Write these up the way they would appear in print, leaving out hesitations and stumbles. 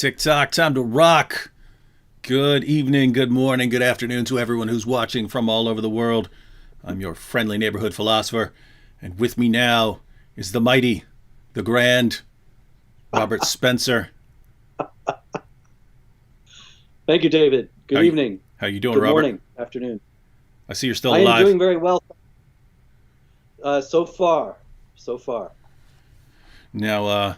Tick-tock, time to rock. Good evening, good morning, good afternoon to everyone who's watching from all over the world. I'm your friendly neighborhood philosopher, and with me now is the mighty, the grand, Robert Spencer. Thank you, David. Good evening. How you doing, Good Robert? morning, afternoon. I see you're still I am alive. doing very well so far. Now,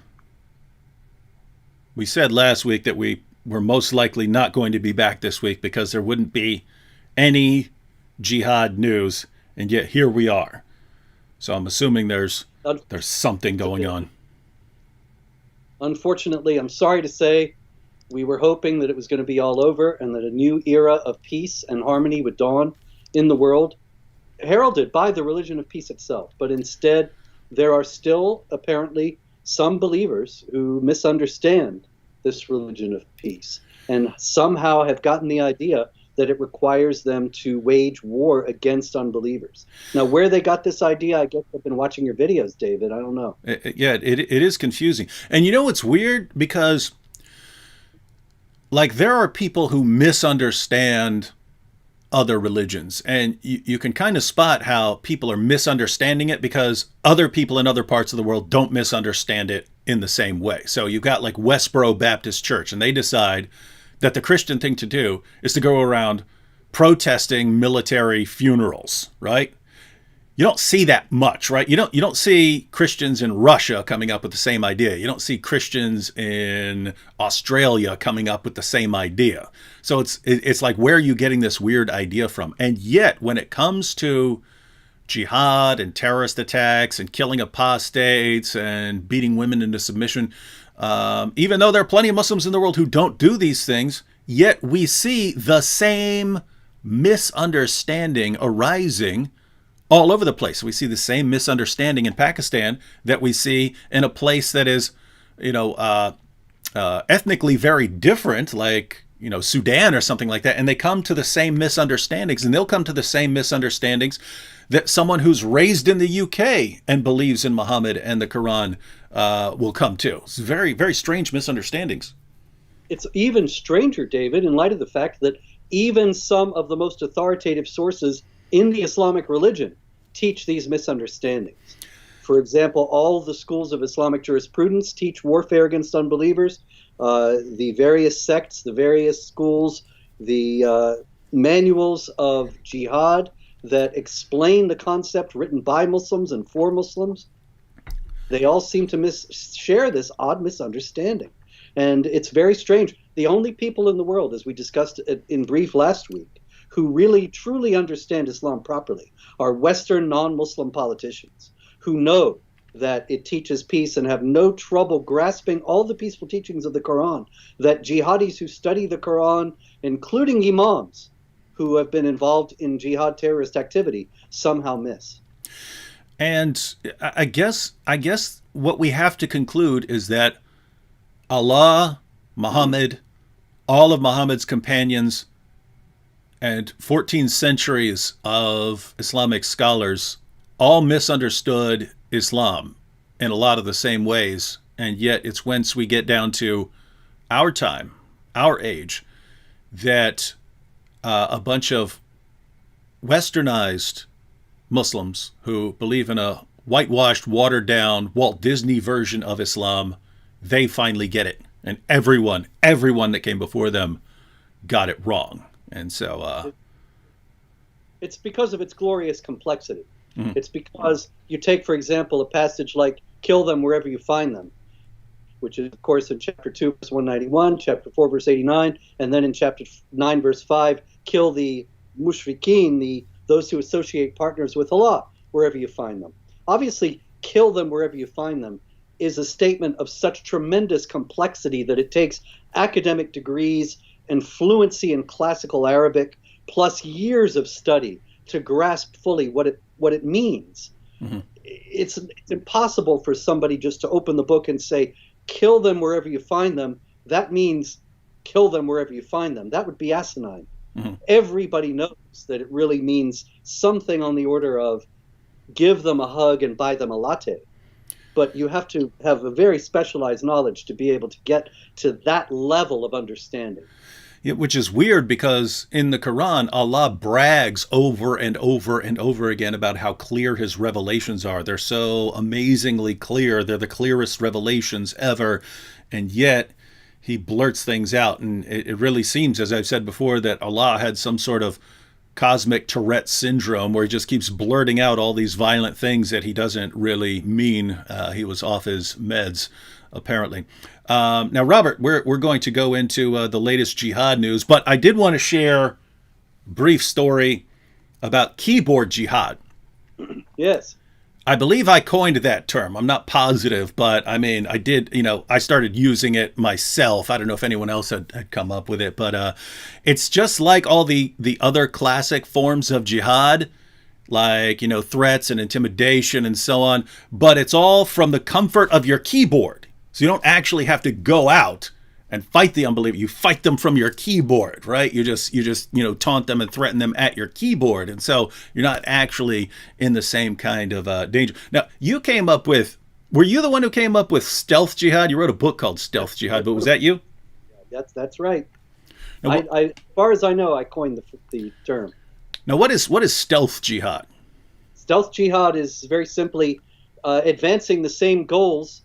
we said last week that we were most likely not going to be back this week because there wouldn't be any Jihad news, and yet here we are. So I'm assuming there's something going on. Unfortunately, I'm sorry to say, we were hoping that it was going to be all over and that a new era of peace and harmony would dawn in the world, heralded by the religion of peace itself. But instead, there are still apparently some believers who misunderstand this religion of peace and somehow have gotten the idea that it requires them to wage war against unbelievers. Now, where they got this idea, I guess I've been watching your videos, David. I don't know. It is confusing. And you know what's weird? Because, like, there are people who misunderstand other religions, and you can kind of spot how people are misunderstanding it because other people in other parts of the world don't misunderstand it in the same way. So you've got like Westboro Baptist Church, and they decide that the Christian thing to do is to go around protesting military funerals, right? You don't see that much, right? You don't see Christians in Russia coming up with the same idea. You don't see Christians in Australia coming up with the same idea. So it's like, where are you getting this weird idea from? And yet, when it comes to jihad and terrorist attacks and killing apostates and beating women into submission, even though there are plenty of Muslims in the world who don't do these things, yet we see the same misunderstanding arising all over the place. We see the same misunderstanding in Pakistan that we see in a place that is, ethnically very different, like, Sudan or something like that. And they come to the same misunderstandings, and they'll come to the same misunderstandings that someone who's raised in the UK and believes in Muhammad and the Quran will come to. It's very, very strange misunderstandings. It's even stranger, David, in light of the fact that even some of the most authoritative sources in the Islamic religion teach these misunderstandings. For example, all the schools of Islamic jurisprudence teach warfare against unbelievers. The various sects, the various schools, the manuals of jihad that explain the concept written by Muslims and for Muslims, they all seem to share this odd misunderstanding. And it's very strange. The only people in the world, as we discussed in brief last week, who really truly understand Islam properly are Western non-Muslim politicians who know that it teaches peace and have no trouble grasping all the peaceful teachings of the Quran that jihadis who study the Quran, including imams who have been involved in jihad terrorist activity, somehow miss. And I guess what we have to conclude is that Allah, Muhammad, all of Muhammad's companions, and 14 centuries of Islamic scholars all misunderstood Islam in a lot of the same ways. And yet it's once we get down to our time, our age, that a bunch of westernized Muslims who believe in a whitewashed, watered down Walt Disney version of Islam, they finally get it. And everyone that came before them got it wrong. And so it's because of its glorious complexity. Mm-hmm. It's because you take, for example, a passage like kill them wherever you find them, which is, of course, in chapter 2, verse 191, chapter 4, verse 89, and then in chapter 9, verse 5, kill the mushrikeen, those who associate partners with Allah, wherever you find them. Obviously, kill them wherever you find them is a statement of such tremendous complexity that it takes academic degrees and fluency in classical Arabic, plus years of study to grasp fully what it means. Mm-hmm. It's impossible for somebody just to open the book and say, kill them wherever you find them. That means kill them wherever you find them. That would be asinine. Mm-hmm. Everybody knows that it really means something on the order of give them a hug and buy them a latte. but you have to have a very specialized knowledge to be able to get to that level of understanding. Yeah, which is weird because in the Quran, Allah brags over and over and over again about how clear his revelations are. They're so amazingly clear. They're the clearest revelations ever. And yet he blurts things out. And it really seems, as I've said before, that Allah had some sort of cosmic Tourette syndrome where he just keeps blurting out all these violent things that he doesn't really mean. He was off his meds, apparently. Now, Robert, we're going to go into the latest jihad news, but I did want to share a brief story about keyboard jihad. Yes. I believe I coined that term. I'm not positive, but I mean, I did, I started using it myself. I don't know if anyone else had come up with it, but it's just like all the other classic forms of jihad, like, threats and intimidation and so on, but it's all from the comfort of your keyboard. So you don't actually have to go out and fight the unbeliever. You fight them from your keyboard, right? You just taunt them and threaten them at your keyboard. And so you're not actually in the same kind of danger. Now, were you the one who came up with stealth jihad? You wrote a book called Stealth Jihad, but was that you? That's right. Now, as far as I know, I coined the term. Now, what is stealth jihad? Stealth jihad is very simply advancing the same goals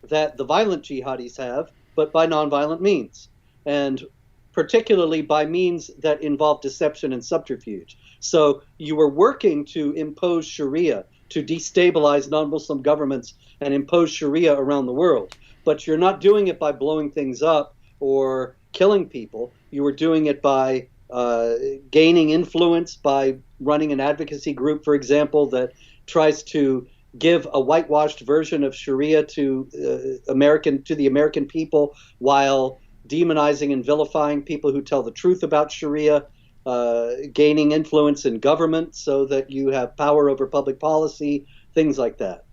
that the violent jihadis have, but by nonviolent means, and particularly by means that involve deception and subterfuge. So you were working to impose Sharia, to destabilize non-Muslim governments and impose Sharia around the world, but you're not doing it by blowing things up or killing people. You were doing it by gaining influence, by running an advocacy group, for example, that tries to give a whitewashed version of Sharia to the American people while demonizing and vilifying people who tell the truth about Sharia, gaining influence in government so that you have power over public policy, things like that.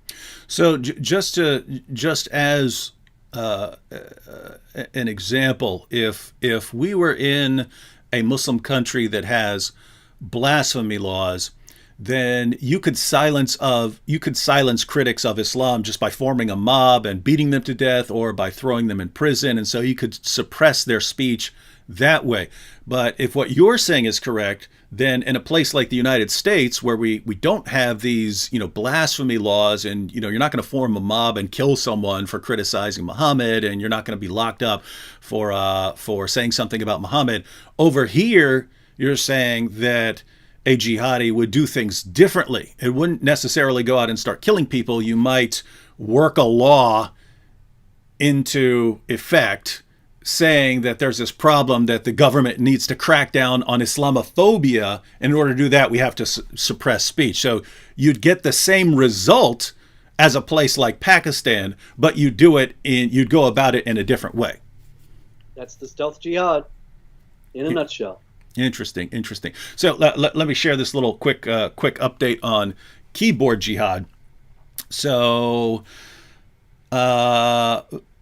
So just as an example, if we were in a Muslim country that has blasphemy laws, then you could silence critics of Islam just by forming a mob and beating them to death or by throwing them in prison. And so you could suppress their speech that way. But if what you're saying is correct, then in a place like the United States where we don't have these, blasphemy laws, and, you're not going to form a mob and kill someone for criticizing Muhammad, and you're not going to be locked up for saying something about Muhammad. Over here, you're saying that a jihadi would do things differently. It wouldn't necessarily go out and start killing people. You might work a law into effect saying that there's this problem that the government needs to crack down on Islamophobia. And in order to do that, we have to suppress speech. So you'd get the same result as a place like Pakistan, but you'd go about it in a different way. That's the stealth jihad in a nutshell. Interesting. So let me share this little quick update on keyboard jihad. So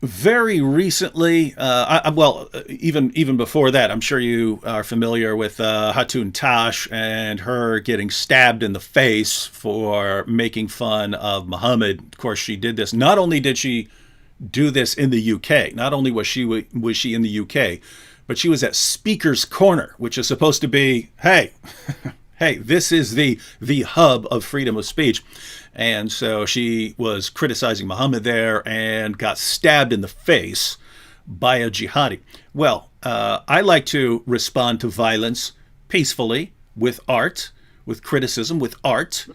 very recently, even before that, I'm sure you are familiar with Hatun Tash and her getting stabbed in the face for making fun of Muhammad. Of course, she did this. Not only did she do this in the UK, not only was she in the UK, but she was at Speaker's Corner, which is supposed to be, hey, this is the hub of freedom of speech. And so she was criticizing Muhammad there and got stabbed in the face by a jihadi. Well, I like to respond to violence peacefully, with art, with criticism, with art.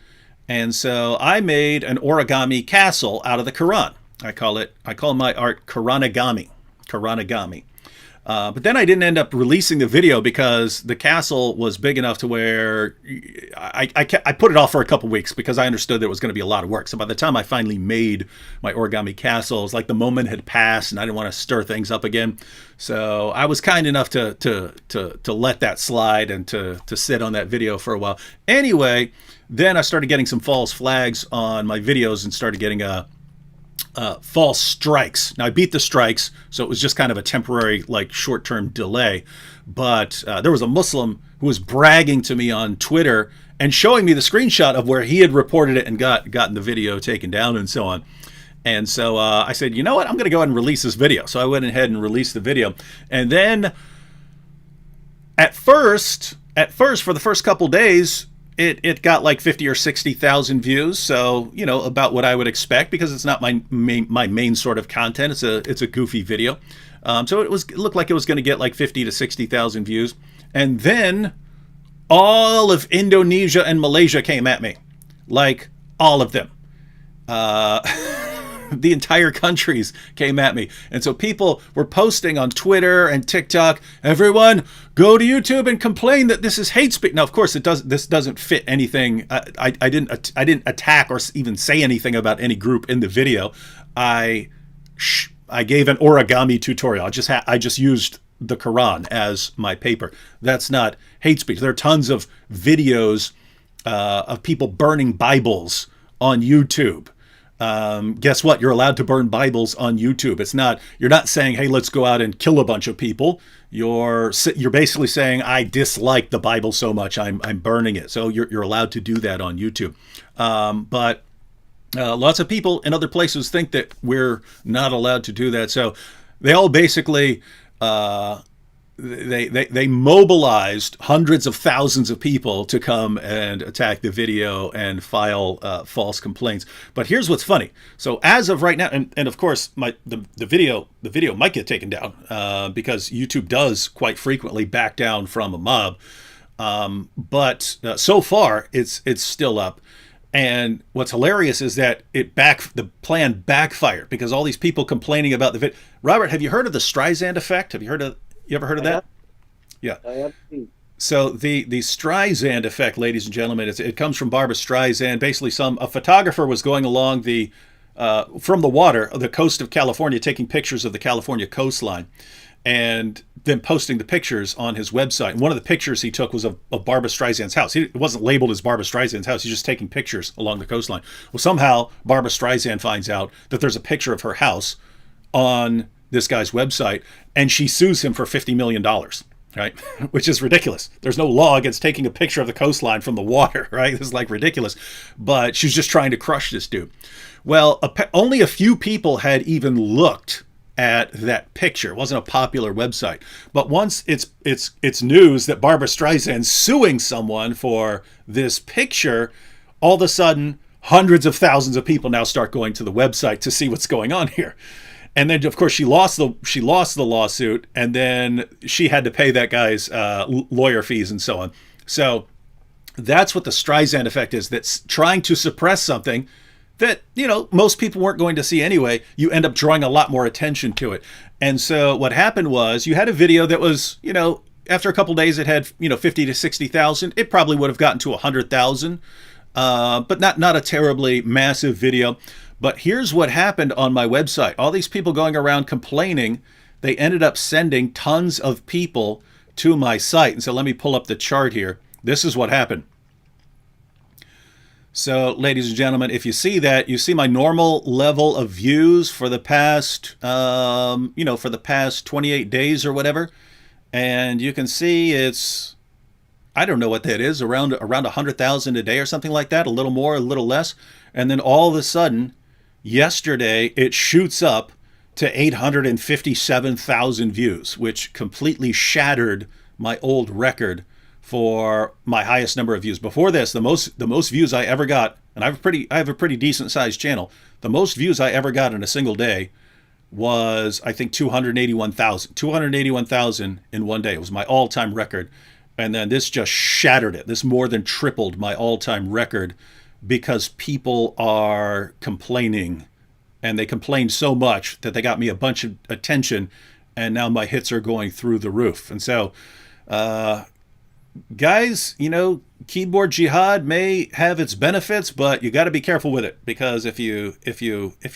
And so I made an origami castle out of the Quran. I call my art Quranigami. But then I didn't end up releasing the video because the castle was big enough to where I put it off for a couple weeks because I understood there was going to be a lot of work. So by the time I finally made my origami castle, it was like the moment had passed and I didn't want to stir things up again. So I was kind enough to let that slide and to sit on that video for a while. Anyway, then I started getting some false flags on my videos and started getting false strikes. Now I beat the strikes, so it was just kind of a temporary, short-term delay. But there was a Muslim who was bragging to me on Twitter and showing me the screenshot of where he had reported it and gotten the video taken down and so on. And so I said, you know what? I'm going to go ahead and release this video. So I went ahead and released the video. And then at first, for the first couple days, it got like 50 or 60,000 views. So, about what I would expect, because it's not my main sort of content. It's a goofy video. So it looked like it was going to get like 50 to 60,000 views. And then all of Indonesia and Malaysia came at me. Like all of them. The entire countries came at me. And so people were posting on Twitter and TikTok, everyone go to YouTube and complain that this is hate speech. Now, of course, this doesn't fit anything. I didn't attack or even say anything about any group in the video. I gave an origami tutorial. I just used the Quran as my paper. That's not hate speech. There are tons of videos of people burning Bibles on YouTube. Guess what? You're allowed to burn Bibles on YouTube. You're not saying, hey, let's go out and kill a bunch of people. You're basically saying, I dislike the Bible so much, I'm burning it. So you're allowed to do that on YouTube. But lots of people in other places think that we're not allowed to do that. So they all basically they mobilized hundreds of thousands of people to come and attack the video and file false complaints. But here's what's funny. So as of right now, and of course, the video might get taken down because YouTube does quite frequently back down from a mob. But so far, it's still up. And what's hilarious is that the plan backfired because all these people complaining about the video. Robert, have you heard of the Streisand effect? You ever heard of that? Yeah. I have. So the Streisand effect, ladies and gentlemen, it comes from Barbra Streisand. Basically, a photographer was going along from the water, the coast of California, taking pictures of the California coastline, and then posting the pictures on his website. And one of the pictures he took was of Barbra Streisand's house. It wasn't labeled as Barbra Streisand's house. He's just taking pictures along the coastline. Well, somehow Barbra Streisand finds out that there's a picture of her house on this guy's website, and she sues him for $50 million, right? Which is ridiculous. There's no law against taking a picture of the coastline from the water, right? This is like ridiculous. But she's just trying to crush this dude. Well, only a few people had even looked at that picture. It wasn't a popular website. But once it's news that Barbra Streisand's suing someone for this picture, all of a sudden, hundreds of thousands of people now start going to the website to see what's going on here. And then, of course, she lost the lawsuit, and then she had to pay that guy's lawyer fees and so on. So that's what the Streisand effect is. That's trying to suppress something that, most people weren't going to see anyway. You end up drawing a lot more attention to it. And so what happened was you had a video that was, after a couple of days, it had, 50 to 60,000. It probably would have gotten to 100,000, but not a terribly massive video. But here's what happened on my website. All these people going around complaining, they ended up sending tons of people to my site. And so let me pull up the chart here. This is what happened. So, ladies and gentlemen, if you see that, you see my normal level of views for the past, for the past 28 days or whatever. And you can see it's, I don't know what that is, around 100,000 a day or something like that, a little more, a little less. And then all of a sudden, yesterday, it shoots up to 857,000 views, which completely shattered my old record for my highest number of views. Before this, the most views I ever got, and I have a pretty decent sized channel. The most views I ever got in a single day was, I think, 281,000. 281,000 in one day. It was my all-time record. And then this just shattered it. This more than tripled my all-time record because people are complaining, and they complained so much that they got me a bunch of attention, and now my hits are going through the roof. And so, guys, keyboard jihad may have its benefits, but you got to be careful with it, because if you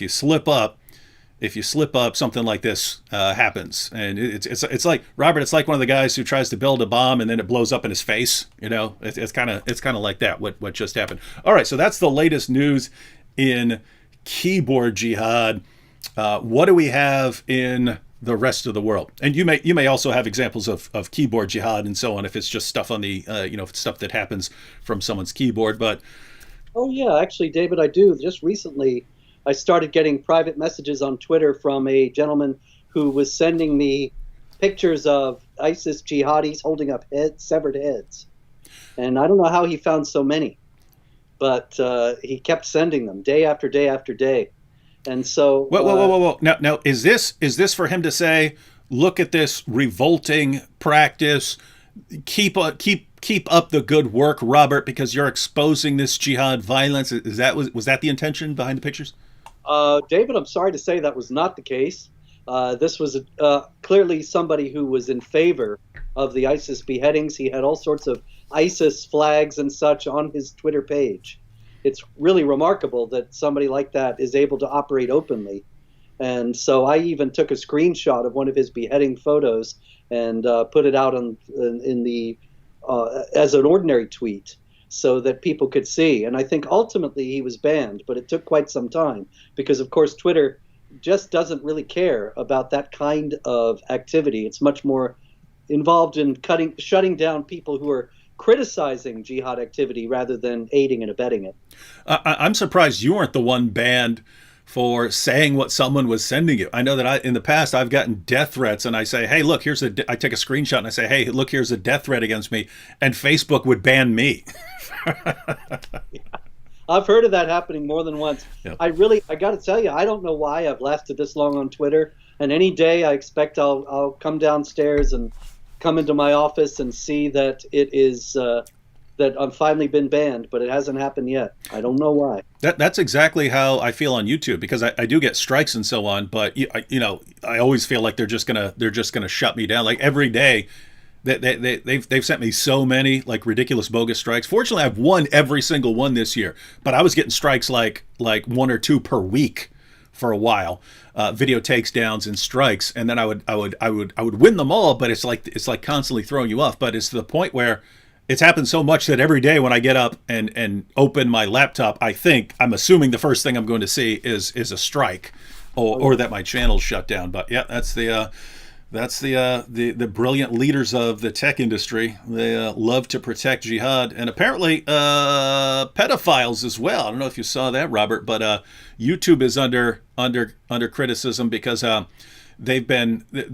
slip up, something like this happens. And it's like, Robert, it's like one of the guys who tries to build a bomb and then it blows up in his face. It's kind of like that, what just happened. All right, so that's the latest news in keyboard jihad. What do we have in the rest of the world? And you may also have examples of keyboard jihad and so on, if it's just stuff on the, if it's stuff that happens from someone's keyboard. But oh yeah, actually, David, I do. Just recently, I started getting private messages on Twitter from a gentleman who was sending me pictures of ISIS jihadis holding up severed heads. And I don't know how he found so many, but he kept sending them day after day after day. And so, Whoa. Now, is this for him to say, look at this revolting practice, keep up the good work, Robert, because you're exposing this jihad violence? Was that the intention behind the pictures? David, I'm sorry to say that was not the case. This was clearly somebody who was in favor of the ISIS beheadings. He had all sorts of ISIS flags and such on his Twitter page. It's really remarkable that somebody like that is able to operate openly. And so I even took a screenshot of one of his beheading photos and put it out in the as an ordinary tweet so that people could see. And I think ultimately he was banned, but it took quite some time because, of course, Twitter just doesn't really care about that kind of activity. It's much more involved in shutting down people who are criticizing jihad activity rather than aiding and abetting it. I'm surprised you weren't the one banned for saying what someone was sending you. I know that in the past I've gotten death threats, and I say, "Hey, look, I take a screenshot and I say, "Hey, look, here's a death threat against me," and Facebook would ban me. I've heard of that happening more than once. Yep. I got to tell you, I don't know why I've lasted this long on Twitter. And any day I expect I'll come downstairs and come into my office and see that it is that I've finally been banned, but it hasn't happened yet. I don't know why. That's exactly how I feel on YouTube, because I do get strikes and so on, but I always feel like they're just gonna shut me down. Like every day, they've sent me so many like ridiculous bogus strikes. Fortunately, I've won every single one this year, but I was getting strikes like one or two per week for a while. Video takedowns and strikes, and then I would win them all, but it's like constantly throwing you off. But it's to the point where it's happened so much that every day when I get up and open my laptop, I'm assuming the first thing I'm going to see is a strike, or that my channel's shut down. But yeah, that's the brilliant leaders of the tech industry. They love to protect jihad, and apparently pedophiles as well. I don't know if you saw that, Robert, but YouTube is under criticism because there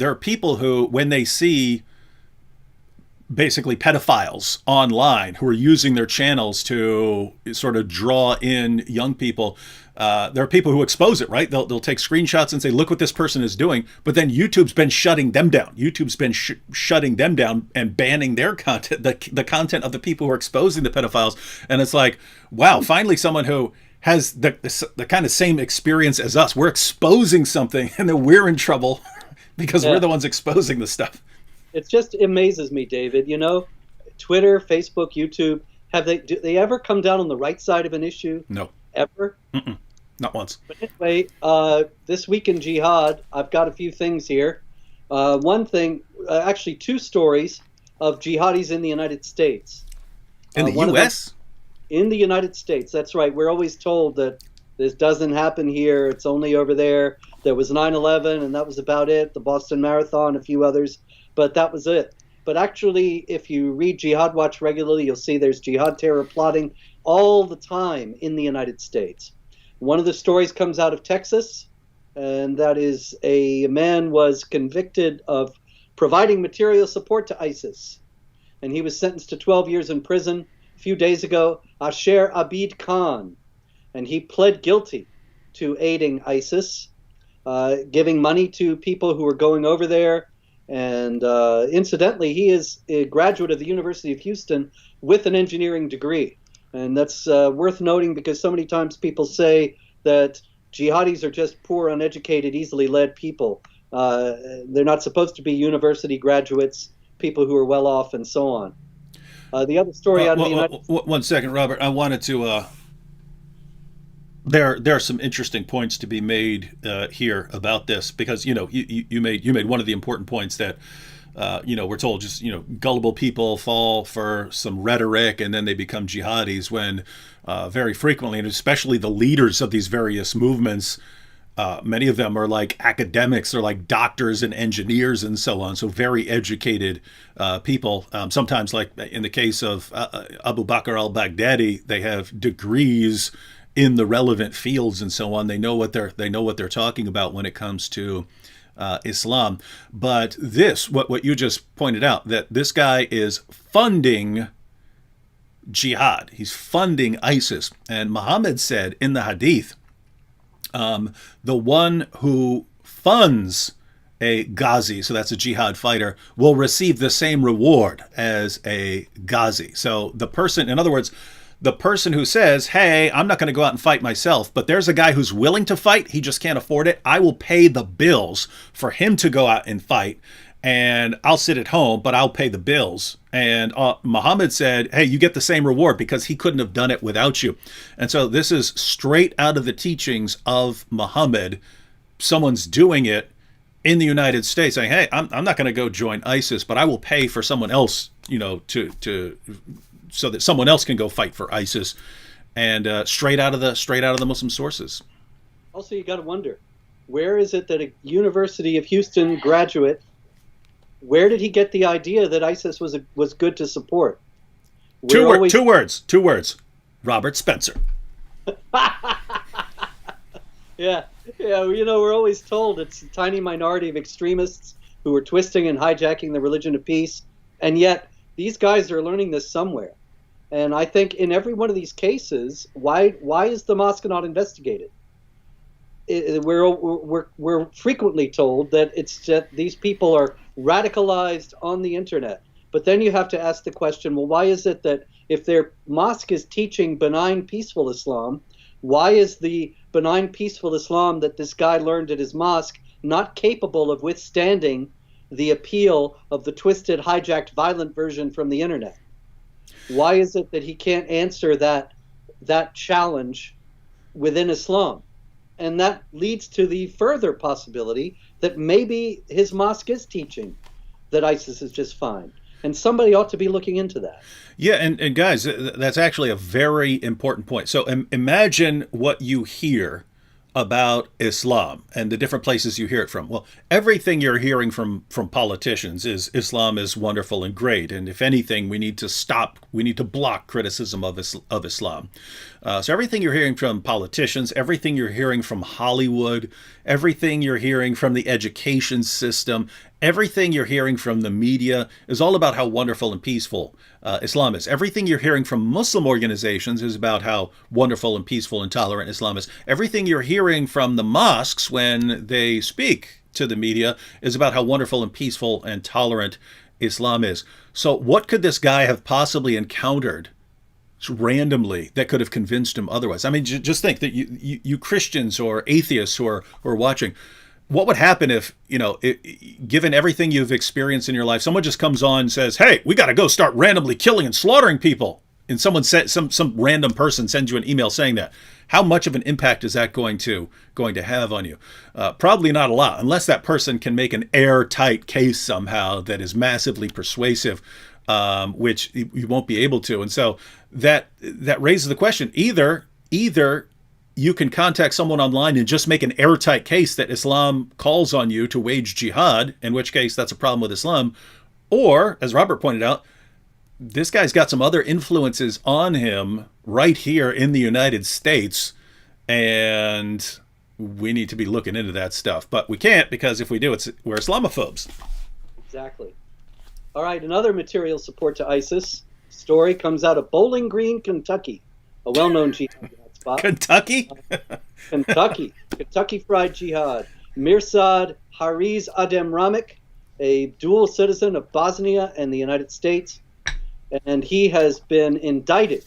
are people who, when they see basically pedophiles online who are using their channels to sort of draw in young people, there are people who expose it, right? They'll take screenshots and say, look what this person is doing. But then YouTube's been shutting them down. YouTube's been shutting them down and banning their content, the content of the people who are exposing the pedophiles. And it's like, wow, finally someone who has the kind of same experience as us. We're exposing something and then we're in trouble because we're the ones exposing the stuff. It just amazes me, David. Twitter, Facebook, YouTube, do they ever come down on the right side of an issue? No. Ever? Mm-mm. Not once. But anyway, this week in Jihad, I've got a few things here. One thing, actually two stories of jihadis in the United States. In the U.S.? In the United States, that's right. We're always told that this doesn't happen here. It's only over there. There was 9/11, and that was about it. The Boston Marathon, a few others, but that was it. But actually, if you read Jihad Watch regularly, you'll see there's jihad terror plotting all the time in the United States. One of the stories comes out of Texas, and that is a man was convicted of providing material support to ISIS, and he was sentenced to 12 years in prison a few days ago, Asher Abid Khan, and he pled guilty to aiding ISIS, giving money to people who were going over there. And incidentally, he is a graduate of the University of Houston with an engineering degree. And that's worth noting because so many times people say that jihadis are just poor, uneducated, easily led people. They're not supposed to be university graduates, people who are well off, and so on. The other story out of the United States. 1 second, Robert. I wanted to. There are some interesting points to be made here about this because you made one of the important points that we're told just gullible people fall for some rhetoric and then they become jihadis when very frequently, and especially the leaders of these various movements, many of them are like academics, they're like doctors and engineers and so on, so very educated people. Sometimes, like in the case of Abu Bakr al-Baghdadi, they have degrees in the relevant fields and so on. They know what they're talking about when it comes to Islam. But what you just pointed out, that this guy is funding jihad. He's funding ISIS. And Muhammad said in the hadith, the one who funds a Ghazi, so that's a jihad fighter, will receive the same reward as a Ghazi. So the person, in other words, the person who says, hey, I'm not going to go out and fight myself, but there's a guy who's willing to fight, he just can't afford it, I will pay the bills for him to go out and fight, and I'll sit at home, but I'll pay the bills. And Muhammad said, hey, you get the same reward because he couldn't have done it without you. And so this is straight out of the teachings of Muhammad. Someone's doing it in the United States, saying, hey, I'm not going to go join ISIS, but I will pay for someone else, so that someone else can go fight for ISIS, and straight out of the Muslim sources. Also, you got to wonder, where is it that a University of Houston graduate, where did he get the idea that ISIS was good to support? Two words. Robert Spencer. Yeah. We're always told it's a tiny minority of extremists who are twisting and hijacking the religion of peace, and yet these guys are learning this somewhere. And I think in every one of these cases, why is the mosque not investigated? We're frequently told that it's that these people are radicalized on the internet. But then you have to ask the question, well, why is it that if their mosque is teaching benign, peaceful Islam, why is the benign, peaceful Islam that this guy learned at his mosque not capable of withstanding the appeal of the twisted, hijacked, violent version from the internet? Why is it that he can't answer that challenge within Islam? And that leads to the further possibility that maybe his mosque is teaching that ISIS is just fine. And somebody ought to be looking into that. Yeah, and guys, that's actually a very important point. So imagine what you hear about Islam and the different places you hear it from. Well, everything you're hearing from politicians is Islam is wonderful and great, and if anything, we need to block criticism of Islam. So everything you're hearing from politicians, everything you're hearing from Hollywood, everything you're hearing from the education system, everything you're hearing from the media is all about how wonderful and peaceful Islam is. Everything you're hearing from Muslim organizations is about how wonderful and peaceful and tolerant Islam is. Everything you're hearing from the mosques when they speak to the media is about how wonderful and peaceful and tolerant Islam is. So what could this guy have possibly encountered randomly that could have convinced him otherwise? I mean, just think that you Christians or atheists who are watching, what would happen if, given everything you've experienced in your life, someone just comes on and says, hey, we got to go start randomly killing and slaughtering people. And someone said, some random person sends you an email saying that. How much of an impact is that going to have on you? Probably not a lot, unless that person can make an airtight case somehow that is massively persuasive, which you won't be able to. And so that raises the question, either you can contact someone online and just make an airtight case that Islam calls on you to wage jihad, in which case that's a problem with Islam. Or, as Robert pointed out, this guy's got some other influences on him right here in the United States, and we need to be looking into that stuff. But we can't, because if we do, we're Islamophobes. Exactly. All right, another material support to ISIS story comes out of Bowling Green, Kentucky, a well-known jihad spot. Kentucky? Kentucky Fried Jihad. Mirsad Hariz Adem Ramik, a dual citizen of Bosnia and the United States, and he has been indicted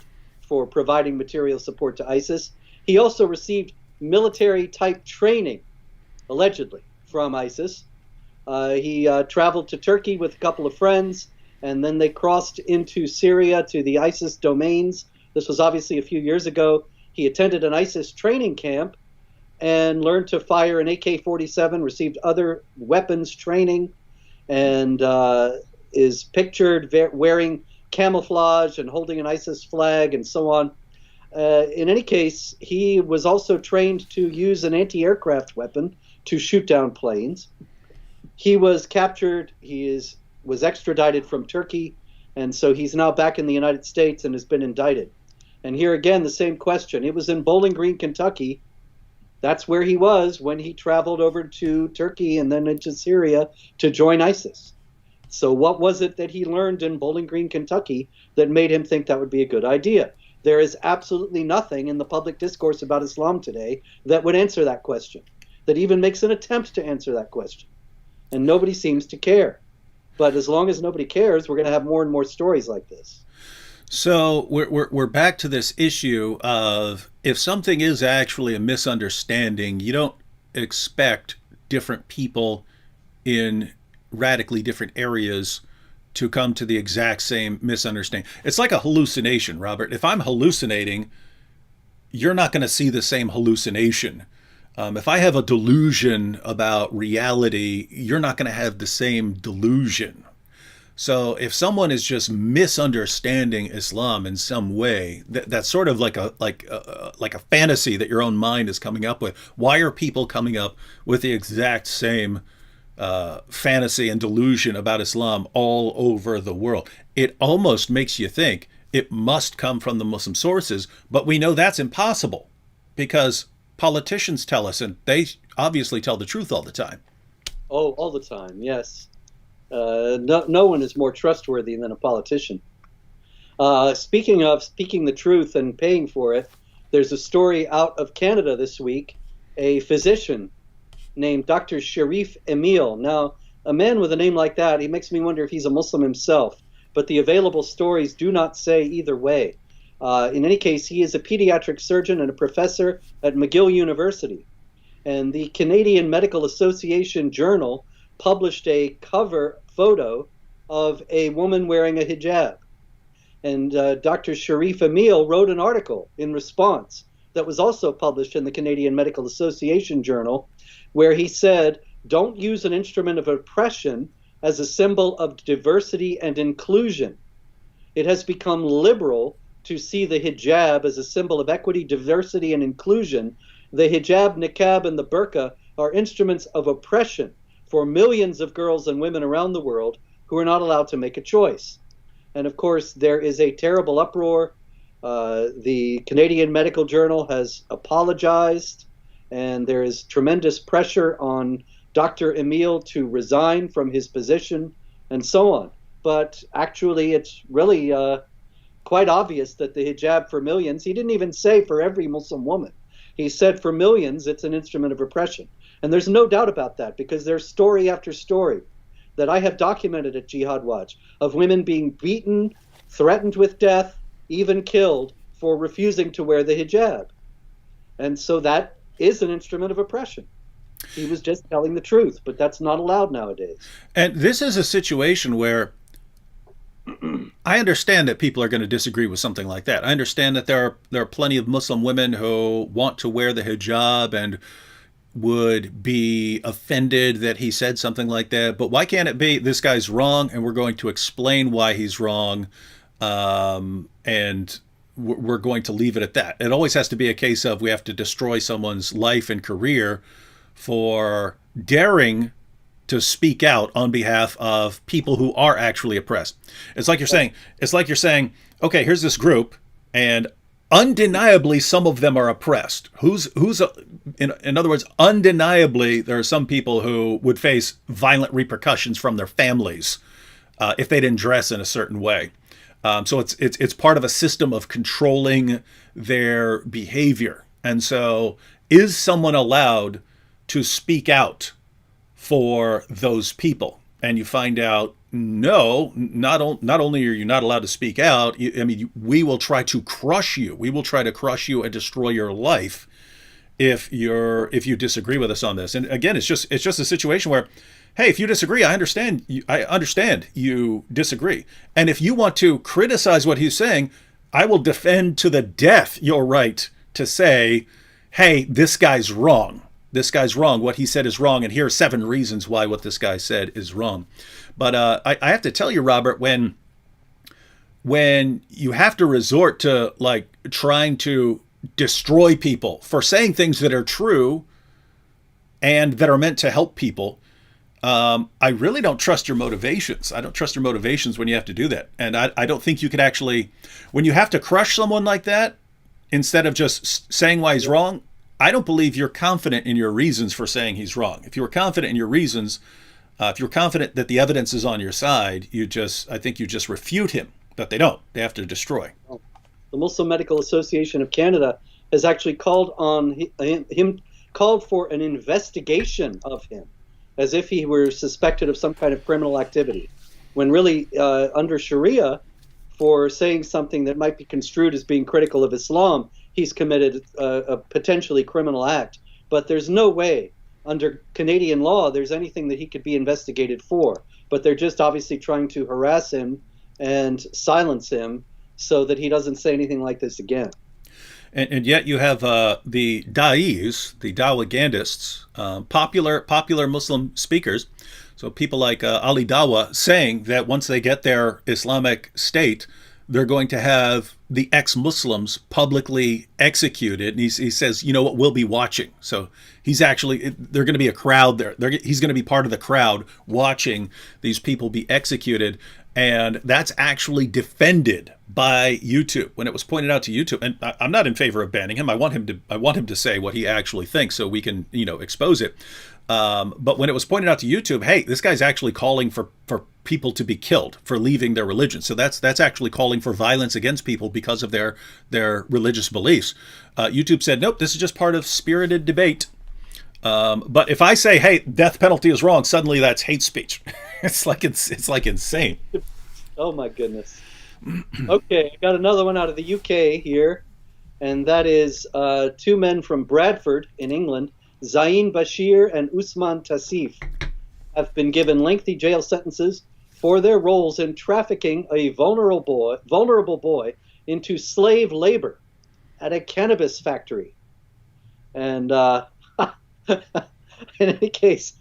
for providing material support to ISIS. He also received military-type training, allegedly, from ISIS. He traveled to Turkey with a couple of friends, and then they crossed into Syria to the ISIS domains. This was obviously a few years ago. He attended an ISIS training camp and learned to fire an AK-47, received other weapons training, and is pictured wearing camouflage and holding an ISIS flag and so on. In any case, he was also trained to use an anti-aircraft weapon to shoot down planes. He was captured. Was extradited from Turkey, and so he's now back in the United States and has been indicted. And here again, the same question. It was in Bowling Green, Kentucky. That's where he was when he traveled over to Turkey and then into Syria to join ISIS. So what was it that he learned in Bowling Green, Kentucky that made him think that would be a good idea? There is absolutely nothing in the public discourse about Islam today that would answer that question, that even makes an attempt to answer that question. And nobody seems to care. But as long as nobody cares, we're going to have more and more stories like this. So we're back to this issue of if something is actually a misunderstanding, you don't expect different people in radically different areas to come to the exact same misunderstanding. It's like a hallucination, Robert. If I'm hallucinating, you're not going to see the same hallucination. If I have a delusion about reality, you're not going to have the same delusion. So if someone is just misunderstanding Islam in some way, that's sort of like a fantasy that your own mind is coming up with. Why are people coming up with the exact same fantasy and delusion about Islam all over the world? It almost makes you think it must come from the Muslim sources, but we know that's impossible because politicians tell us, and they obviously tell the truth all the time. Oh, all the time, yes. No one is more trustworthy than a politician. Speaking of speaking the truth and paying for it, there's a story out of Canada this week. A physician named Dr. Sharif Emil. Now, a man with a name like that, he makes me wonder if he's a Muslim himself, but the available stories do not say either way. In any case, he is a pediatric surgeon and a professor at McGill University. And the Canadian Medical Association Journal published a cover photo of a woman wearing a hijab. And Dr. Sharif Emil wrote an article in response that was also published in the Canadian Medical Association Journal, where he said, don't use an instrument of oppression as a symbol of diversity and inclusion. It has become liberal to see the hijab as a symbol of equity, diversity, and inclusion. The hijab, niqab, and the burqa are instruments of oppression for millions of girls and women around the world who are not allowed to make a choice. And of course, there is a terrible uproar. The Canadian Medical Journal has apologized, and there is tremendous pressure on Dr. Emil to resign from his position, and so on. But actually, it's really quite obvious that the hijab for millions, he didn't even say for every Muslim woman. He said for millions, it's an instrument of oppression. And there's no doubt about that, because there's story after story that I have documented at Jihad Watch of women being beaten, threatened with death, even killed for refusing to wear the hijab. And so that is an instrument of oppression. He was just telling the truth, but that's not allowed nowadays. And this is a situation where I understand that people are going to disagree with something like that. I understand that there are plenty of Muslim women who want to wear the hijab and would be offended that he said something like that. But why can't it be this guy's wrong and we're going to explain why he's wrong, and we're going to leave it at that? It always has to be a case of we have to destroy someone's life and career for daring to speak out on behalf of people who are actually oppressed. It's like you're saying, okay, here's this group, and undeniably some of them are oppressed. In other words, undeniably there are some people who would face violent repercussions from their families if they didn't dress in a certain way. So it's part of a system of controlling their behavior. And so, is someone allowed to speak out for those people? And you find out, no, not only are you not allowed to speak out, we will try to crush you. We will try to crush you and destroy your life if you disagree with us on this. And again, it's just a situation where, hey, if you disagree, I understand you disagree. And if you want to criticize what he's saying, I will defend to the death your right to say, hey, this guy's wrong. This guy's wrong. What he said is wrong. And here are 7 reasons why what this guy said is wrong. But I have to tell you, Robert, when you have to resort to like trying to destroy people for saying things that are true and that are meant to help people, I really don't trust your motivations. I don't trust your motivations when you have to do that. And I don't think you could actually, when you have to crush someone like that, instead of just saying why he's wrong, I don't believe you're confident in your reasons for saying he's wrong. If you were confident in your reasons, if you're confident that the evidence is on your side, I think you just refute him. But they don't. They have to destroy. The Muslim Medical Association of Canada has actually called on him, called for an investigation of him, as if he were suspected of some kind of criminal activity, when really, under Sharia, for saying something that might be construed as being critical of Islam, he's committed a potentially criminal act. But there's no way, under Canadian law, there's anything that he could be investigated for. But they're just obviously trying to harass him and silence him so that he doesn't say anything like this again. And yet you have the da'is, the Dawagandists, popular Muslim speakers, so people like Ali Dawa, saying that once they get their Islamic state, they're going to have the ex-Muslims publicly executed. And he says, you know what, we'll be watching. So they're going to be a crowd there. He's going to be part of the crowd watching these people be executed. And that's actually defended by YouTube when it was pointed out to YouTube. And I'm not in favor of banning him. I want him to say what he actually thinks so we can, expose it. But when it was pointed out to YouTube, hey, this guy's actually calling for people to be killed for leaving their religion. So that's actually calling for violence against people because of their religious beliefs. YouTube said, nope, this is just part of spirited debate. But if I say, hey, death penalty is wrong, suddenly that's hate speech. it's like insane. Oh my goodness. Okay, I got another one out of the UK here, and that is two men from Bradford in England, Zain Bashir and Usman Tassif, have been given lengthy jail sentences for their roles in trafficking a vulnerable boy into slave labor at a cannabis factory. And in any case,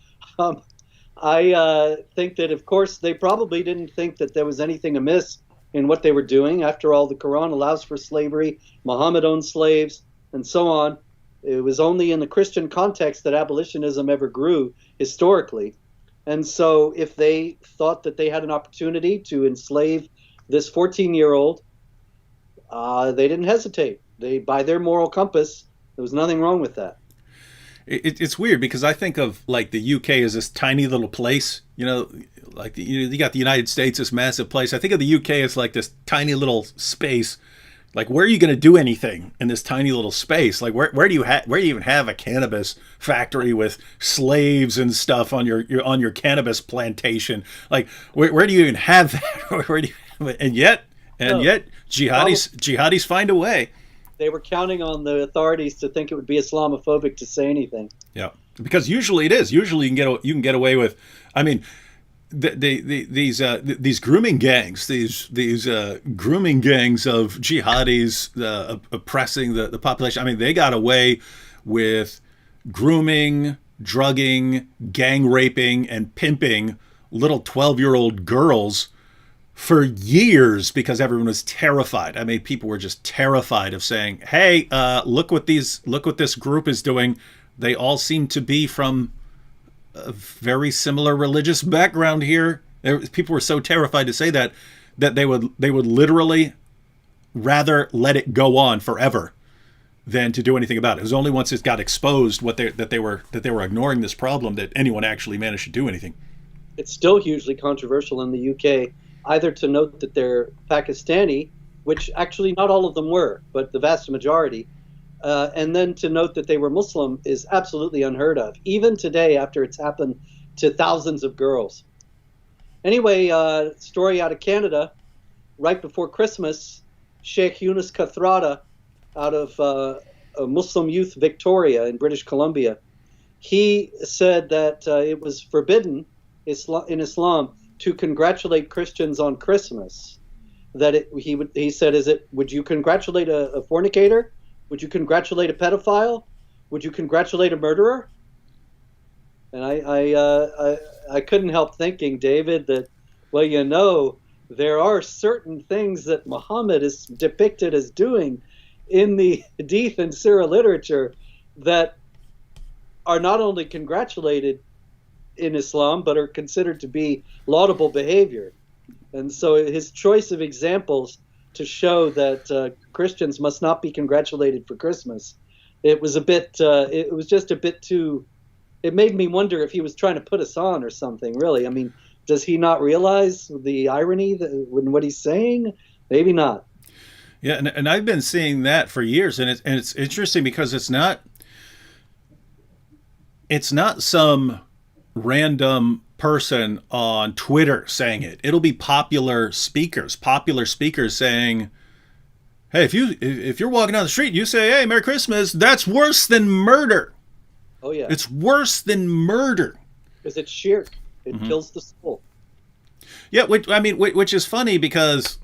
I think that, of course, they probably didn't think that there was anything amiss in what they were doing. After all, the Quran allows for slavery, Muhammad owned slaves, and so on. It was only in the Christian context that abolitionism ever grew historically. And so if they thought that they had an opportunity to enslave this 14-year-old, they didn't hesitate. By their moral compass, there was nothing wrong with that. It's weird because I think of like the UK as this tiny little place, like you got the United States, this massive place. I think of the UK as like this tiny little space. Like, where are you going to do anything in this tiny little space? Like, where do you even have a cannabis factory with slaves and stuff on your cannabis plantation? Like, where do you even have that? Where do you have it? And yet jihadis find a way. They were counting on the authorities to think it would be Islamophobic to say anything. Yeah, because usually it is. Usually you can get away with. I mean, these grooming gangs, these grooming gangs of jihadis oppressing the population. I mean, they got away with grooming, drugging, gang raping, and pimping little 12-year-old girls for years because everyone was terrified. I mean, people were just terrified of saying, "Hey, look what this group is doing." They all seem to be from a very similar religious background here. People were so terrified to say that they would literally rather let it go on forever than to do anything about it. It was only once it got exposed that they were ignoring this problem that anyone actually managed to do anything. It's still hugely controversial in the UK, either to note that they're Pakistani, which actually not all of them were, but the vast majority, and then to note that they were Muslim is absolutely unheard of, even today after it's happened to thousands of girls. Anyway, story out of Canada, right before Christmas, Sheikh Yunus Kathrada out of Muslim Youth Victoria in British Columbia, he said that it was forbidden in Islam to congratulate Christians on Christmas. That he said, would you congratulate a fornicator? Would you congratulate a pedophile? Would you congratulate a murderer? And I couldn't help thinking, David, that, well, there are certain things that Muhammad is depicted as doing in the Hadith and Sirah literature that are not only congratulated in Islam, but are considered to be laudable behavior. And so his choice of examples to show that Christians must not be congratulated for Christmas, it was just a bit too. It made me wonder if he was trying to put us on or something. Really, I mean, does he not realize the irony in what he's saying? Maybe not. Yeah, and I've been seeing that for years, and it's interesting because it's not some random person on Twitter saying it. It'll be popular speakers saying, "Hey, if you're walking down the street and you say, 'Hey, Merry Christmas,' that's worse than murder." Oh yeah, it's worse than murder because it's shirk. It kills the soul. Yeah, which is funny because,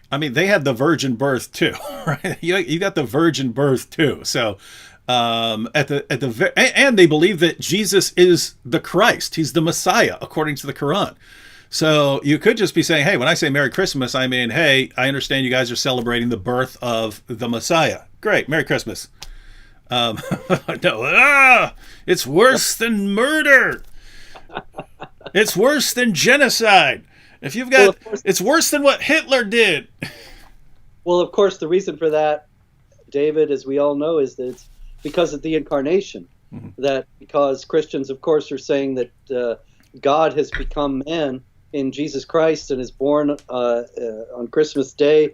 I mean, they had the virgin birth too, right? You got the virgin birth too. So, and they believe that Jesus is the Christ. He's the Messiah, according to the Quran. So you could just be saying, hey, when I say Merry Christmas, I mean, hey, I understand you guys are celebrating the birth of the Messiah. Great, Merry Christmas. No, it's worse than murder. It's worse than genocide. If you've got, it's worse than what Hitler did. Well, of course, the reason for that, David, as we all know, is that it's because of the incarnation. That because Christians, of course, are saying that God has become man in Jesus Christ and is born on Christmas Day.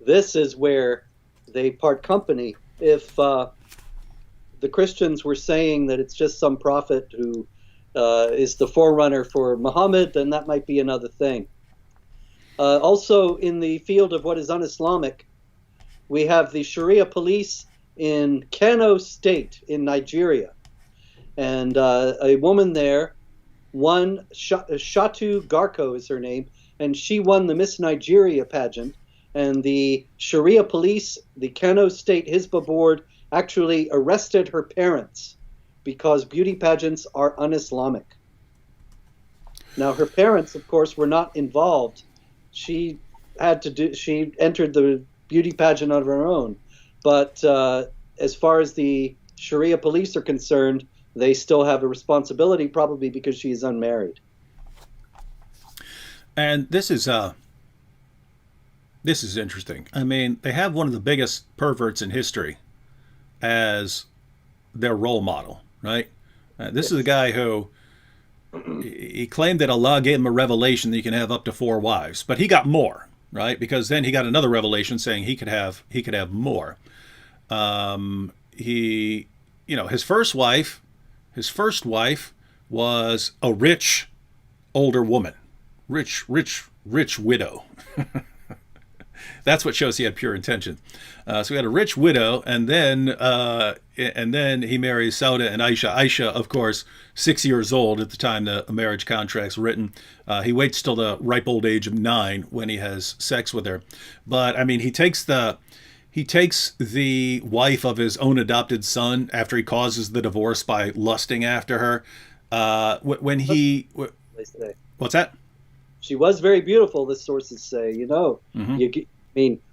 This is where they part company. If the Christians were saying that it's just some prophet who is the forerunner for Muhammad, then that might be another thing. Also, in the field of what is un-Islamic, we have the Sharia police in Kano State in Nigeria. And a woman there won, Shatu Garko is her name, and she won the Miss Nigeria pageant. And the Sharia police, the Kano State Hizbah Board, actually arrested her parents because beauty pageants are un-Islamic. Now, her parents, of course, were not involved. She entered the beauty pageant on her own. But as far as the Sharia police are concerned, they still have a responsibility, probably because she is unmarried. And this is interesting. I mean, they have one of the biggest perverts in history as their role model, right? This is a guy who he claimed that Allah gave him a revelation that you can have up to 4 wives, but he got more, right? Because then he got another revelation saying he could have more. His first wife was a rich older woman, rich widow. That's what shows he had pure intention. So he had a rich widow, and then he marries Sauda and Aisha. Aisha, of course, 6 years old at the time the marriage contract's written. He waits till the ripe old age of 9 when he has sex with her. But I mean, he takes the wife of his own adopted son after he causes the divorce by lusting after her. What's that? She was very beautiful, the sources say.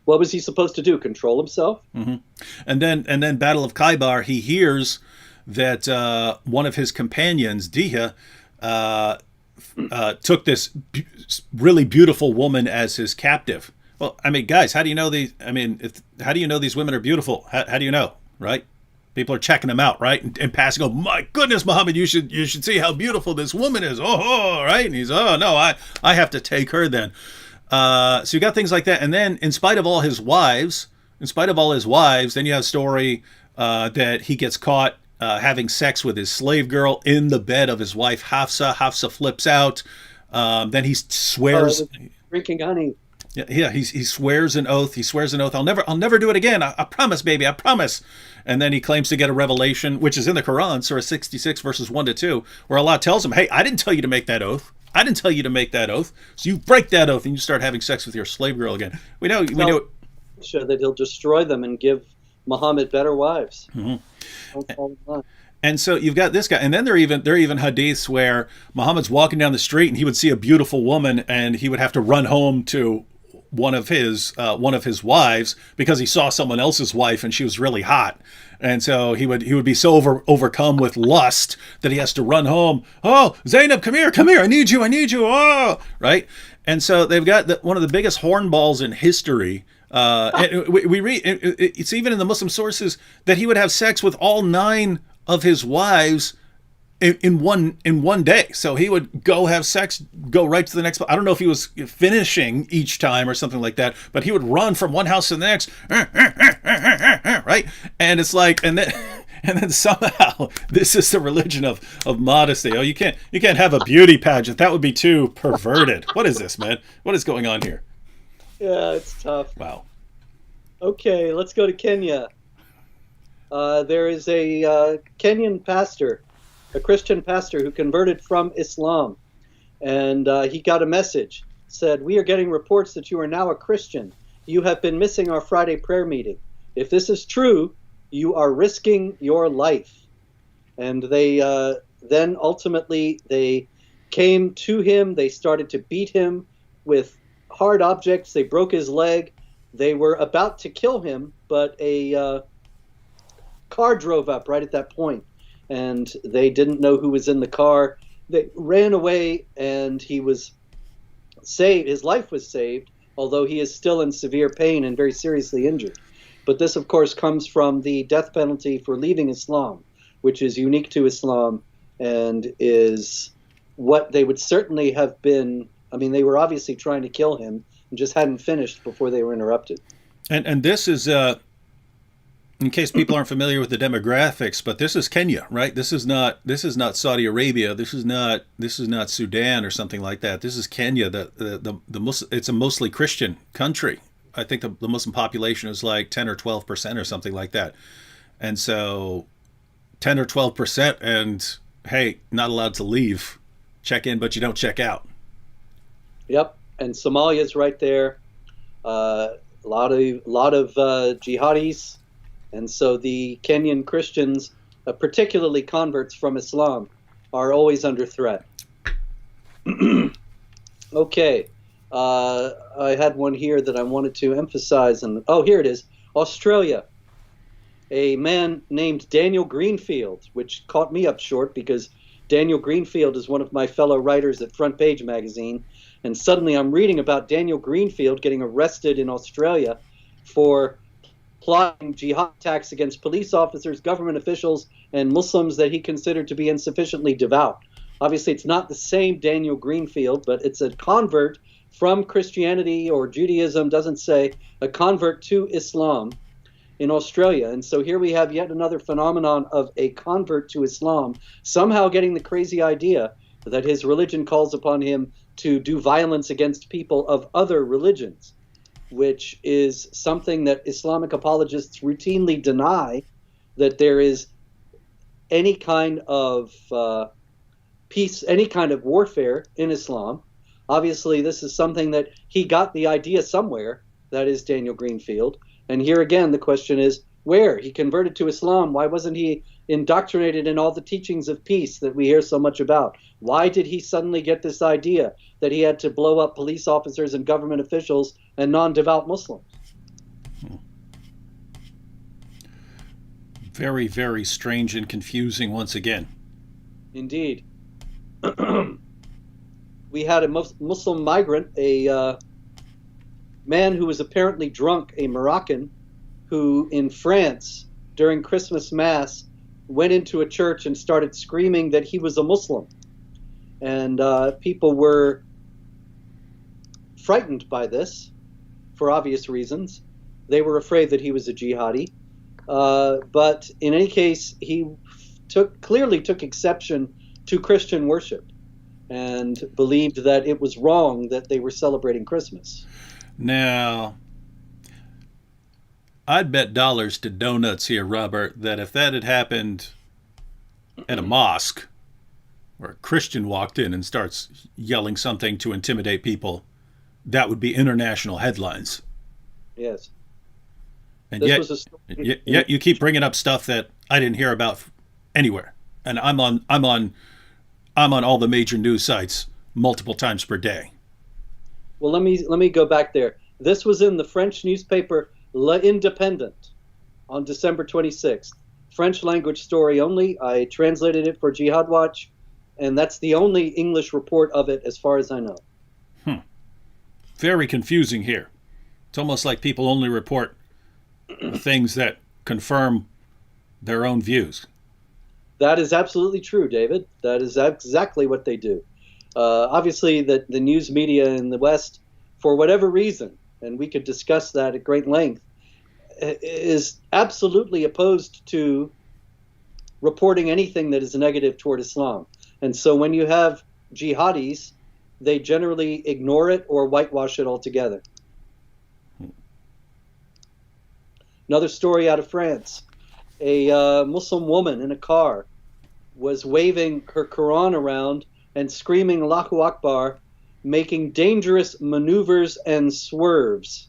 What was he supposed to do? Control himself? Mm-hmm. And then Battle of Khaybar, he hears that one of his companions, Diha, took this really beautiful woman as his captive. Well, I mean, guys, how do you know these? I mean, how do you know these women are beautiful? How do you know, right? People are checking them out, right? And passing, oh my goodness, Muhammad, you should see how beautiful this woman is. Oh, right? And he's, oh no, I have to take her then. So you got things like that, and then in spite of all his wives, then you have a story that he gets caught having sex with his slave girl in the bed of his wife Hafsa. Hafsa flips out. Then he swears, drinking honey. Yeah, he swears an oath. I'll never do it again. I promise, baby, I promise. And then he claims to get a revelation, which is in the Quran, Surah 66, verses 1-2, where Allah tells him, hey, I didn't tell you to make that oath. So you break that oath and you start having sex with your slave girl again. We know sure that he'll destroy them and give Muhammad better wives. Mm-hmm. And so you've got this guy, and then there are even hadiths where Muhammad's walking down the street and he would see a beautiful woman and he would have to run home to one of his wives because he saw someone else's wife and she was really hot, and so he would be so overcome with lust that he has to run home. Oh, Zainab, come here, I need you, oh, right. And so they've got one of the biggest hornballs in history. We read it's even in the Muslim sources that he would have sex with all 9 of his wives in one day. So he would go have sex, go right to the next. I don't know if he was finishing each time or something like that, but he would run from one house to the next, right? And it's like, and then somehow this is the religion of modesty. Oh, you can't have a beauty pageant. That would be too perverted. What is this, man? What is going on here? Yeah, it's tough. Wow. Okay, let's go to Kenya. There is a Kenyan pastor, a Christian pastor who converted from Islam, and he got a message. Said, "We are getting reports that you are now a Christian. You have been missing our Friday prayer meeting. If this is true, you are risking your life." And they then ultimately they came to him. They started to beat him with hard objects. They broke his leg. They were about to kill him, but a car drove up right at that point, and they didn't know who was in the car. They ran away, and he was saved. His life was saved, although he is still in severe pain and very seriously injured. But this, of course, comes from the death penalty for leaving Islam, which is unique to Islam and is what they would certainly have been. I mean, they were obviously trying to kill him and just hadn't finished before they were interrupted. And this is, in case people aren't familiar with the demographics, but this is Kenya, right? This is not Saudi Arabia. This is not Sudan or something like that. This is Kenya. The Muslim, it's a mostly Christian country. I think the Muslim population is like 10 or 12% or something like that. And so 10 or 12%, and hey, not allowed to leave. Check in, but you don't check out. Yep, and Somalia's right there. A lot of jihadis, and so the Kenyan Christians, particularly converts from Islam, are always under threat. Okay, I had one here that I wanted to emphasize, and here it is. Australia. A man named Daniel Greenfield, which caught me up short because Daniel Greenfield is one of my fellow writers at Front Page magazine. And suddenly I'm reading about Daniel Greenfield getting arrested in Australia for plotting jihad attacks against police officers, government officials, and Muslims that he considered to be insufficiently devout. Obviously, it's not the same Daniel Greenfield, but it's a convert from Christianity or Judaism, doesn't say, a convert to Islam in Australia. And so here we have yet another phenomenon of a convert to Islam somehow getting the crazy idea that his religion calls upon him to do violence against people of other religions, which is something that Islamic apologists routinely deny, that there is any kind of peace, any kind of warfare in Islam. Obviously, this is something that he got the idea somewhere, that is Daniel Greenfield. And here again, the question is, where? He converted to Islam. Why wasn't he indoctrinated in all the teachings of peace that we hear so much about? Why did he suddenly get this idea that he had to blow up police officers and government officials and non-devout Muslims? Very, very strange and confusing once again. Indeed. We had a Muslim migrant, a man who was apparently drunk, a Moroccan, who in France during Christmas Mass went into a church and started screaming that he was a Muslim. And people were frightened by this for obvious reasons. They were afraid that he was a jihadi. But in any case, he clearly took exception to Christian worship and believed that it was wrong that they were celebrating Christmas. Now, I'd bet dollars to donuts here, Robert, that if that had happened at a mosque where a Christian walked in and starts yelling something to intimidate people, that would be international headlines. Yes. And yet you keep bringing up stuff that I didn't hear about anywhere. And I'm on all the major news sites multiple times per day. Well, let me go back there. This was in the French newspaper L'Independent on December 26th. French language story only. I translated it for Jihad Watch, and that's the only English report of it as far as I know. Very confusing here. It's almost like people only report things that confirm their own views. That is absolutely true, David. That is exactly what they do. Obviously, the news media in the West, for whatever reason, and we could discuss that at great length, is absolutely opposed to reporting anything that is negative toward Islam. And so when you have jihadis, they generally ignore it or whitewash it altogether. Another story out of France. A Muslim woman in a car was waving her Quran around and screaming Allahu Akbar, making dangerous maneuvers and swerves.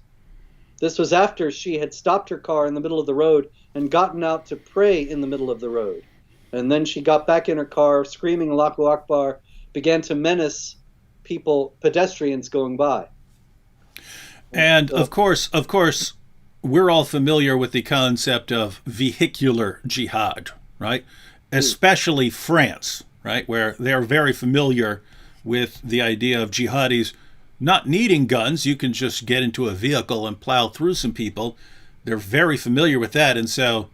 This was after she had stopped her car in the middle of the road and gotten out to pray in the middle of the road. And then she got back in her car, screaming Allahu Akbar, began to menace people, pedestrians going by. And of course, we're all familiar with the concept of vehicular jihad, right? Especially France, right? Where they're very familiar with the idea of jihadis not needing guns. You can just get into a vehicle and plow through some people. They're very familiar with that. And so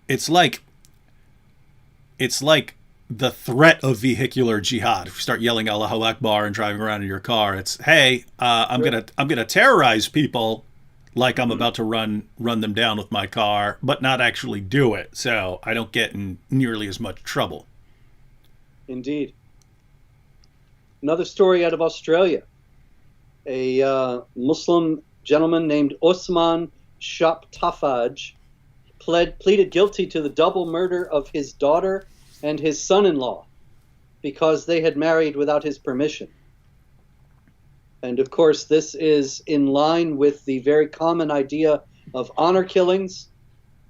it's like the threat of vehicular jihad. If you start yelling Allahu Akbar and driving around in your car, it's, hey, I'm gonna terrorize people like I'm about to run them down with my car, but not actually do it, so I don't get in nearly as much trouble. Indeed. Another story out of Australia. A Muslim gentleman named Osman Shaptafaj pleaded guilty to the double murder of his daughter and his son-in-law because they had married without his permission. And of course, this is in line with the very common idea of honor killings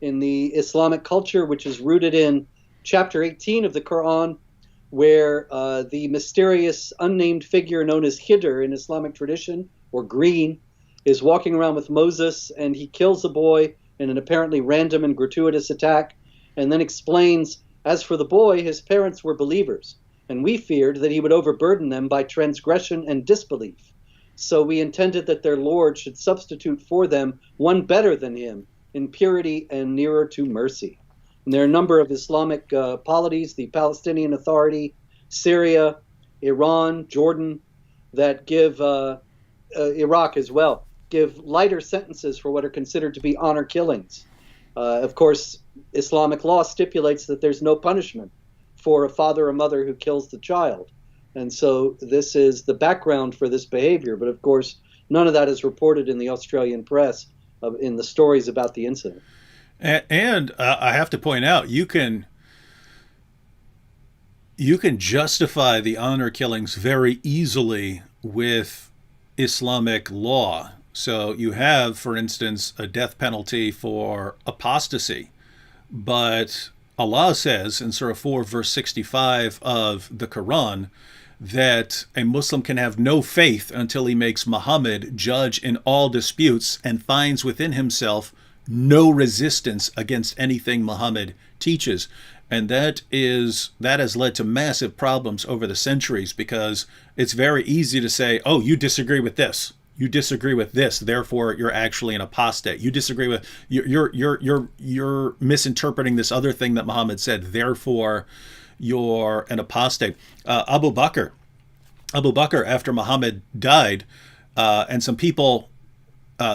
in the Islamic culture, which is rooted in chapter 18 of the Quran, where the mysterious unnamed figure known as Khidr in Islamic tradition, or Green, is walking around with Moses, and he kills a boy in an apparently random and gratuitous attack, and then explains, as for the boy, his parents were believers, and we feared that he would overburden them by transgression and disbelief. So we intended that their Lord should substitute for them one better than him in purity and nearer to mercy. And there are a number of Islamic polities, the Palestinian Authority, Syria, Iran, Jordan, that give, Iraq as well, give lighter sentences for what are considered to be honor killings. Of course, Islamic law stipulates that there's no punishment for a father or mother who kills the child. And so this is the background for this behavior. But of course, none of that is reported in the Australian press in the stories about the incident. And I have to point out, you can justify the honor killings very easily with Islamic law. So you have, for instance, a death penalty for apostasy. But Allah says in Surah 4, verse 65 of the Quran, that a Muslim can have no faith until he makes Muhammad judge in all disputes and finds within himself no resistance against anything Muhammad teaches. And that has led to massive problems over the centuries, because it's very easy to say, oh, you disagree with this. You disagree with this, therefore you're actually an apostate. You disagree with you're misinterpreting this other thing that Muhammad said, therefore you're an apostate. Abu Bakr, after Muhammad died, and some people,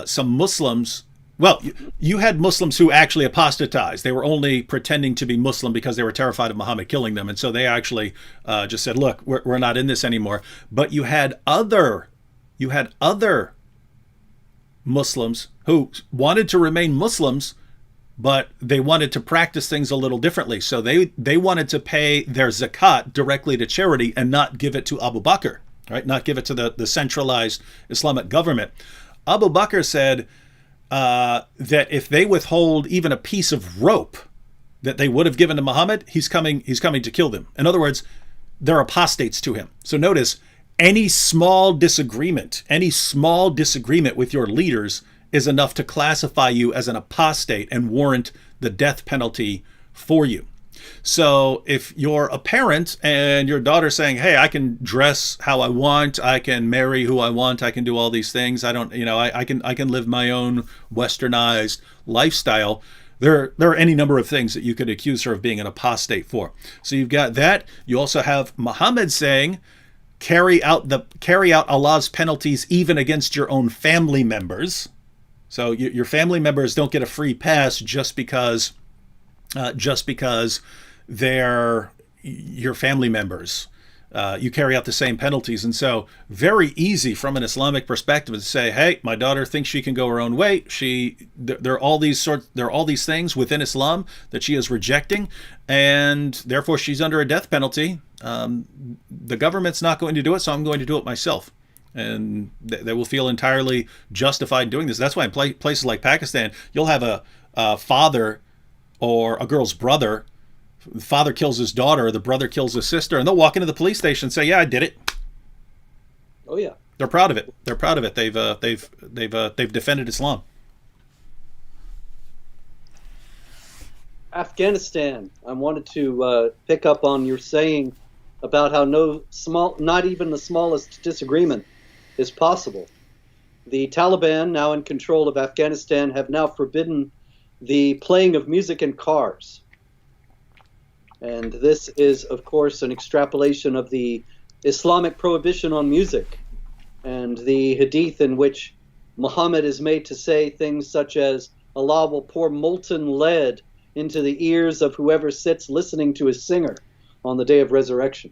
some Muslims, well, you had Muslims who actually apostatized. They were only pretending to be Muslim because they were terrified of Muhammad killing them. And so they actually just said, look, we're not in this anymore. But you had other Muslims who wanted to remain Muslims, but they wanted to practice things a little differently. So they wanted to pay their zakat directly to charity and not give it to Abu Bakr, right? Not give it to the centralized Islamic government. Abu Bakr said that if they withhold even a piece of rope that they would have given to Muhammad, he's coming to kill them. In other words, they're apostates to him. So notice, any small disagreement with your leaders is enough to classify you as an apostate and warrant the death penalty for you. So if you're a parent and your daughter's saying, hey, I can dress how I want, I can marry who I want, I can do all these things, I don't, I can live my own westernized lifestyle, there are any number of things that you could accuse her of being an apostate for. So you've got that. You also have Muhammad saying, carry out Allah's penalties even against your own family members. So your family members don't get a free pass just because they're your family members. You carry out the same penalties. And so very easy from an Islamic perspective to say, hey, my daughter thinks she can go her own way. There are all these things within Islam that she is rejecting, and therefore she's under a death penalty. The government's not going to do it, so I'm going to do it myself. And they will feel entirely justified doing this. That's why in places like Pakistan, you'll have a father or a girl's brother. The father kills his daughter, the brother kills his sister, and they'll walk into the police station and say, yeah, I did it. Oh yeah. They're proud of it. They're proud of it. They've defended Islam. Afghanistan. I wanted to pick up on your saying about how not even the smallest disagreement is possible. The Taliban, now in control of Afghanistan, have now forbidden the playing of music in cars. And this is, of course, an extrapolation of the Islamic prohibition on music and the hadith in which Muhammad is made to say things such as, Allah will pour molten lead into the ears of whoever sits listening to his singer on the day of resurrection.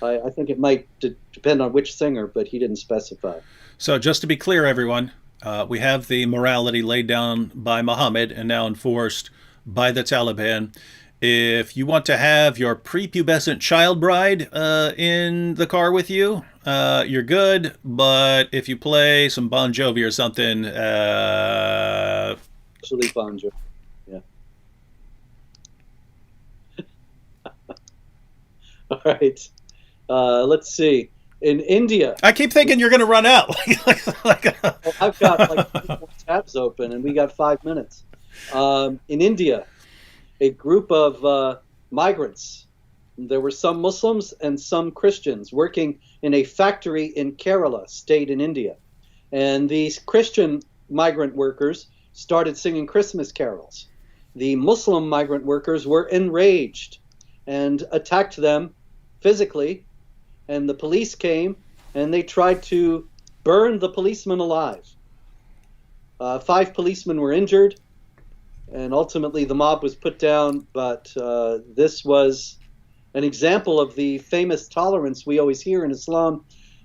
I think it might depend on which singer, but he didn't specify. So just to be clear, everyone, we have the morality laid down by Muhammad and now enforced by the Taliban. If you want to have your prepubescent child bride in the car with you, you're good. But if you play some Bon Jovi or something, Actually, Bon Jovi, yeah. All right. Let's see. In India, I keep thinking you're going to run out. I've got like 4 tabs open, and we got 5 minutes. In India, a group of migrants. There were some Muslims and some Christians working in a factory in Kerala, state in India. And these Christian migrant workers started singing Christmas carols. The Muslim migrant workers were enraged and attacked them physically. And the police came and they tried to burn the policemen alive. 5 policemen were injured. And ultimately, the mob was put down, but this was an example of the famous tolerance we always hear in Islam.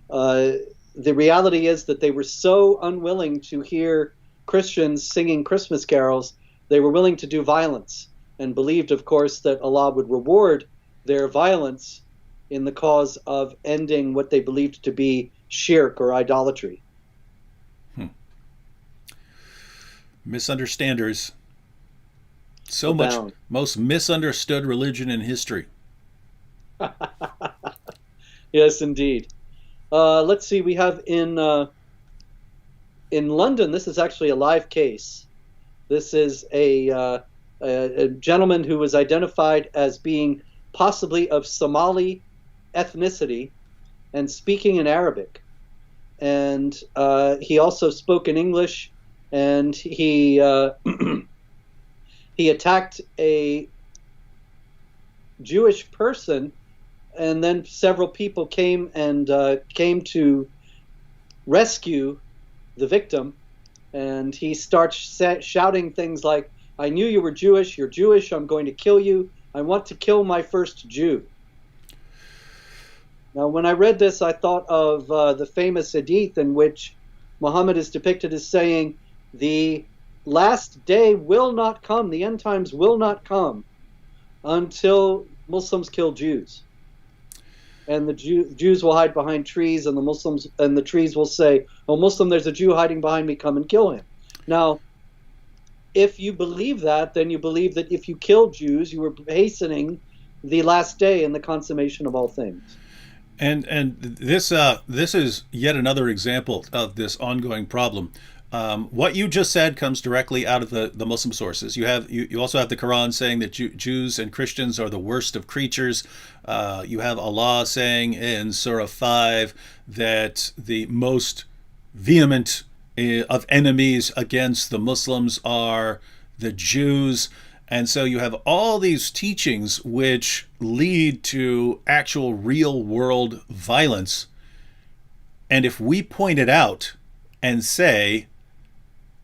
The reality is that they were so unwilling to hear Christians singing Christmas carols, they were willing to do violence and believed, of course, that Allah would reward their violence in the cause of ending what they believed to be shirk or idolatry. Misunderstanders. So Abound. much most misunderstood religion in history. Yes, indeed. Let's see. We have in London. This is actually a live case. This is a gentleman who was identified as being possibly of Somali ethnicity and speaking in Arabic, and he also spoke in English, and he he attacked a Jewish person, and then several people came to rescue the victim, and he starts shouting things like, I knew you were Jewish, you're Jewish, I'm going to kill you, I want to kill my first Jew. Now, when I read this, I thought of the famous hadith in which Muhammad is depicted as saying, the last day will not come, the end times will not come until Muslims kill Jews. And the Jews will hide behind trees, and the Muslims and the trees will say, oh, Muslim, there's a Jew hiding behind me, come and kill him. Now, if you believe that, then you believe that if you kill Jews, you are hastening the last day and the consummation of all things. And this is yet another example of this ongoing problem. What you just said comes directly out of the Muslim sources. You also have the Quran saying that Jews and Christians are the worst of creatures. You have Allah saying in Surah 5 that the most vehement of enemies against the Muslims are the Jews. And so you have all these teachings which lead to actual real world violence. And if we point it out and say,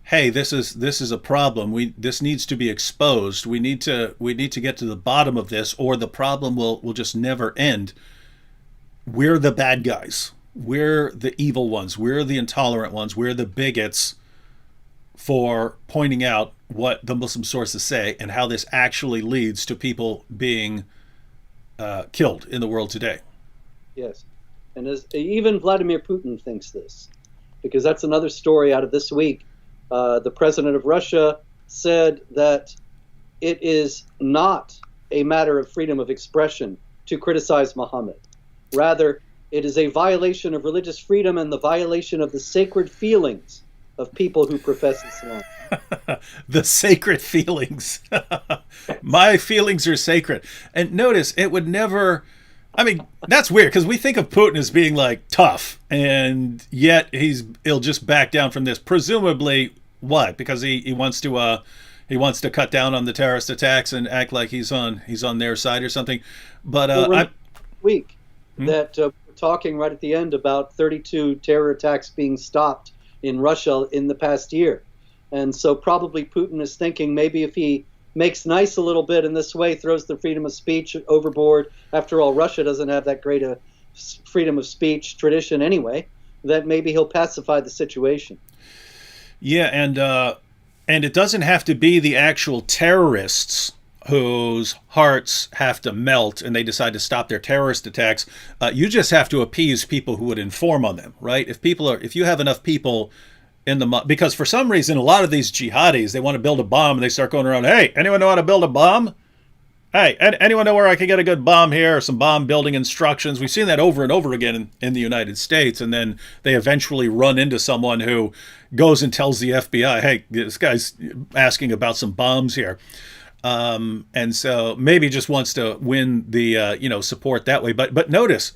hey, this is a problem. This needs to be exposed. We need to get to the bottom of this, or the problem will just never end. We're the bad guys. We're the evil ones. We're the intolerant ones. We're the bigots for pointing out what the Muslim sources say and how this actually leads to people being killed in the world today. Yes. And even Vladimir Putin thinks this, because that's another story out of this week. The president of Russia said that it is not a matter of freedom of expression to criticize Muhammad. Rather, it is a violation of religious freedom and the violation of the sacred feelings of people who profess Islam. The sacred feelings. My feelings are sacred. And notice, it would never. I mean, that's weird because we think of Putin as being like tough, and yet he'll just back down from this. Presumably, what? Because he wants to cut down on the terrorist attacks and act like he's on their side or something. But week that we're talking right at the end about 32 terror attacks being stopped in Russia in the past year. And so probably Putin is thinking maybe if he makes nice a little bit in this way, throws the freedom of speech overboard. After all, Russia doesn't have that great a freedom of speech tradition anyway, that maybe he'll pacify the situation. Yeah, and it doesn't have to be the actual terrorists whose hearts have to melt and they decide to stop their terrorist attacks. You just have to appease people who would inform on them, right? If you have enough people because for some reason a lot of these jihadis, they want to build a bomb and they start going around, hey, anyone know how to build a bomb? Hey, anyone know where I can get a good bomb here, or some bomb building instructions? We've seen that over and over again in the United States, and then they eventually run into someone who goes and tells the FBI, hey, this guy's asking about some bombs here. And so maybe just wants to win the support that way. But notice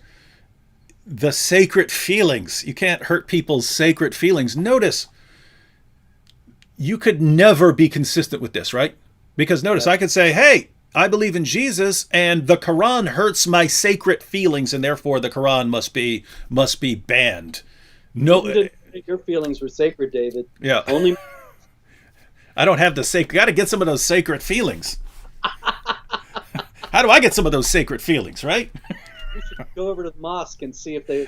the sacred feelings. You can't hurt people's sacred feelings. Notice you could never be consistent with this, right? Because notice, I could say, hey, I believe in Jesus, and the Quran hurts my sacred feelings, and therefore the Quran must be banned. No, your feelings were sacred, David. Yeah. Only I don't have the sacred. Got to get some of those sacred feelings. How do I get some of those sacred feelings, right? we should go over to the mosque and see if they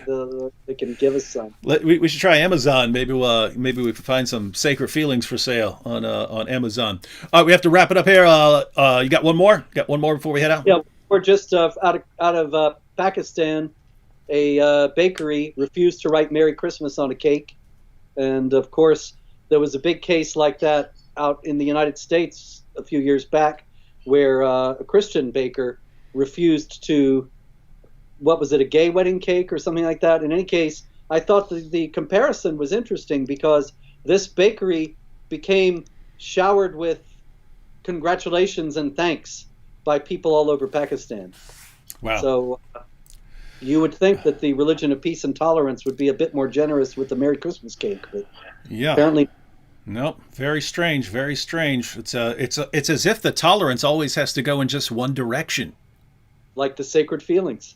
can give us some. We should try Amazon. Maybe we can find some sacred feelings for sale on Amazon. All right, we have to wrap it up here. You got one more? Got one more before we head out? Yeah, we're just out of Pakistan. A bakery refused to write "Merry Christmas" on a cake, and of course there was a big case like that out in the United States a few years back, where a Christian baker refused to. What was it, a gay wedding cake or something like that? In any case, I thought the comparison was interesting because this bakery became showered with congratulations and thanks by people all over Pakistan. Wow. So you would think that the religion of peace and tolerance would be a bit more generous with the Merry Christmas cake, but yeah, apparently. No, very strange, very strange. It's as if the tolerance always has to go in just one direction. Like the sacred feelings.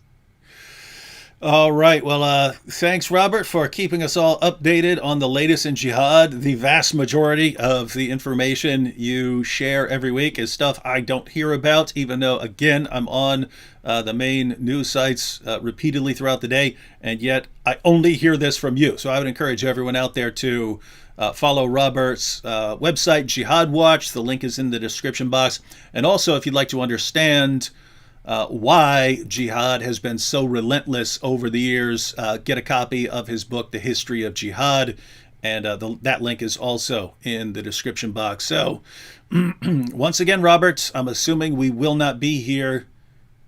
All right. Well, thanks, Robert, for keeping us all updated on the latest in jihad. The vast majority of the information you share every week is stuff I don't hear about, even though, again, I'm on the main news sites repeatedly throughout the day, and yet I only hear this from you. So I would encourage everyone out there to follow Robert's website, Jihad Watch. The link is in the description box. And also, if you'd like to understand why jihad has been so relentless over the years, get a copy of his book, The History of Jihad, and that link is also in the description box. So, once again, Robert, I'm assuming we will not be here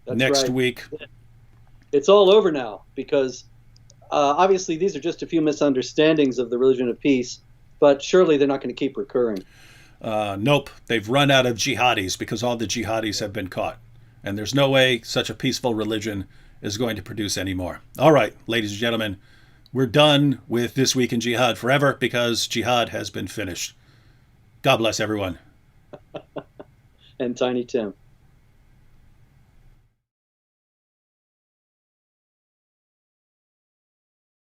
next week. It's all over now because obviously these are just a few misunderstandings of the religion of peace, but surely they're not going to keep recurring. Nope, they've run out of jihadis because all the jihadis have been caught. And there's no way such a peaceful religion is going to produce any more. All right, ladies and gentlemen, we're done with This Week in Jihad forever because jihad has been finished. God bless everyone. And Tiny Tim.